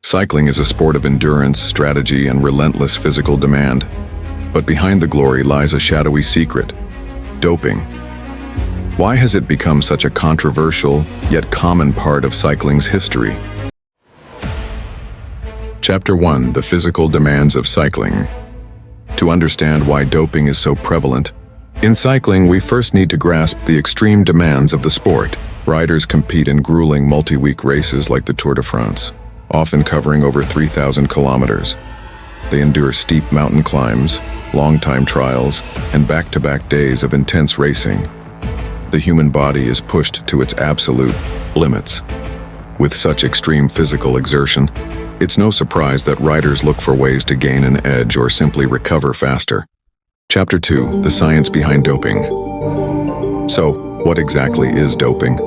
Cycling is a sport of endurance, strategy, and relentless physical demand. But behind the glory lies a shadowy secret: doping. Why has it become such a controversial, yet common part of cycling's history? Chapter 1: The Physical Demands of Cycling. To understand why doping is so prevalent, in cycling we first need to grasp the extreme demands of the sport. Riders compete in grueling multi-week races like the Tour de France, often covering over 3,000 kilometers. They endure steep mountain climbs, long time trials, and back-to-back days of intense racing. The human body is pushed to its absolute limits. With such extreme physical exertion, it's no surprise that riders look for ways to gain an edge or simply recover faster. Chapter 2: The Science Behind Doping. So, what exactly is doping?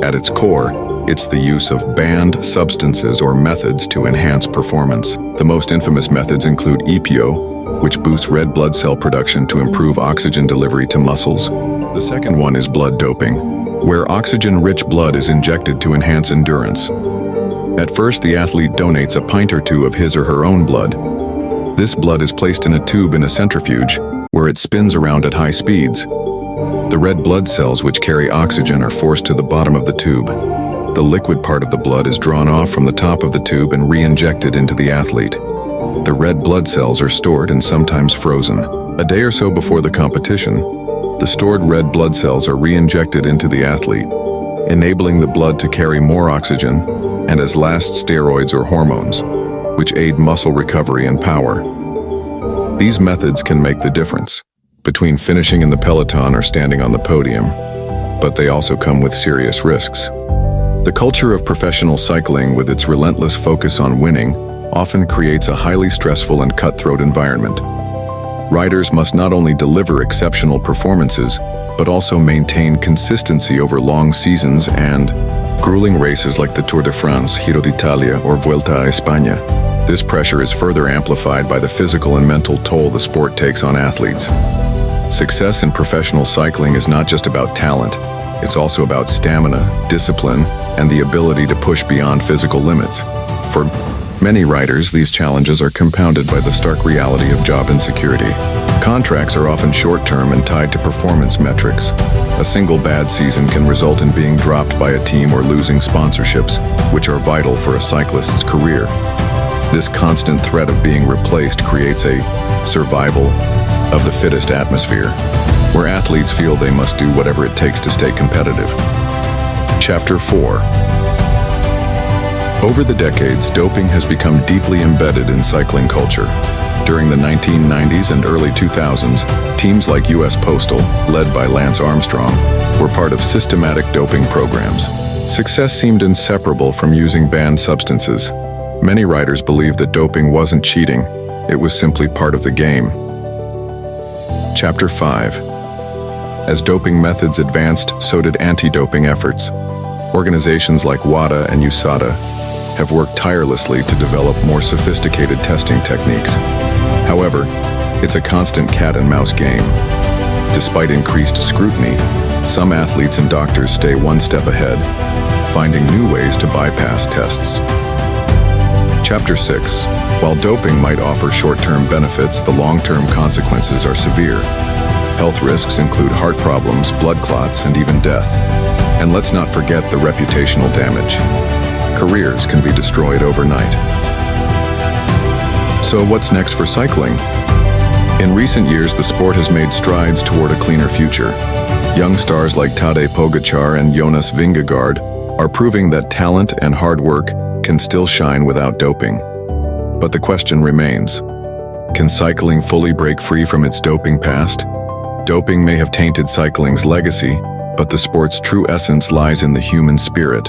At its core, it's the use of banned substances or methods to enhance performance. The most infamous methods include EPO, which boosts red blood cell production to improve oxygen delivery to muscles. The second one is blood doping, where oxygen-rich blood is injected to enhance endurance. At first, the athlete donates a pint or two of his or her own blood. This blood is placed in a tube in a centrifuge, where it spins around at high speeds. The red blood cells which carry oxygen are forced to the bottom of the tube. The liquid part of the blood is drawn off from the top of the tube and re-injected into the athlete. The red blood cells are stored and sometimes frozen. A day or so before the competition, the stored red blood cells are re-injected into the athlete, enabling the blood to carry more oxygen and as last steroids or hormones, which aid muscle recovery and power. These methods can make the difference between finishing in the peloton or standing on the podium, but they also come with serious risks. The culture of professional cycling, with its relentless focus on winning, often creates a highly stressful and cutthroat environment. Riders must not only deliver exceptional performances, but also maintain consistency over long seasons and grueling races like the Tour de France, Giro d'Italia, or Vuelta a España. This pressure is further amplified by the physical and mental toll the sport takes on athletes. Success in professional cycling is not just about talent, it's also about stamina, discipline, and the ability to push beyond physical limits. For many riders, these challenges are compounded by the stark reality of job insecurity. Contracts are often short-term and tied to performance metrics. A single bad season can result in being dropped by a team or losing sponsorships, which are vital for a cyclist's career. This constant threat of being replaced creates a survival of the fittest atmosphere, where athletes feel they must do whatever it takes to stay competitive. Chapter 4. Over the decades, doping has become deeply embedded in cycling culture. During the 1990s and early 2000s, teams like US Postal, led by Lance Armstrong, were part of systematic doping programs. Success seemed inseparable from using banned substances. Many riders believed that doping wasn't cheating, it was simply part of the game. Chapter 5. As doping methods advanced, so did anti-doping efforts. Organizations like WADA and USADA have worked tirelessly to develop more sophisticated testing techniques. However, it's a constant cat-and-mouse game. Despite increased scrutiny, some athletes and doctors stay one step ahead, finding new ways to bypass tests. Chapter 6. While doping might offer short-term benefits, the long-term consequences are severe. Health risks include heart problems, blood clots, and even death. And let's not forget the reputational damage. Careers can be destroyed overnight. So what's next for cycling? In recent years, the sport has made strides toward a cleaner future. Young stars like Tadej Pogačar and Jonas Vingegaard are proving that talent and hard work can still shine without doping. But the question remains, can cycling fully break free from its doping past? Doping may have tainted cycling's legacy, but the sport's true essence lies in the human spirit,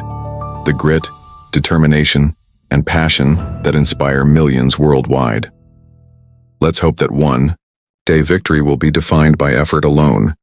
the grit, determination, and passion that inspire millions worldwide. Let's hope that one day victory will be defined by effort alone,